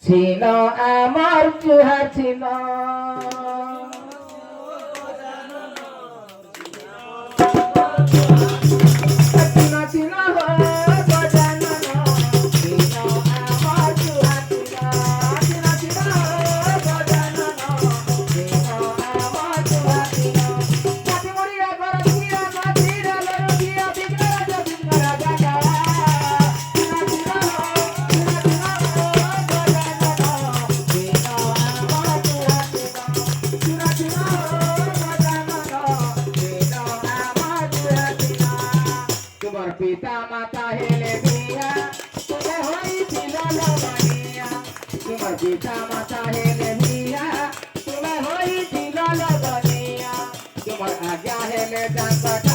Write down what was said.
ছিল আমার চুহা ছিল পিতা মাতা হেলে দিয়া তুমি হইছিল লগনিয়া তোমার পিতা মাতা হেলে দিয়া তুমি হইছিল লগনিয়া তোমার আজ্ঞা হেলে জানতা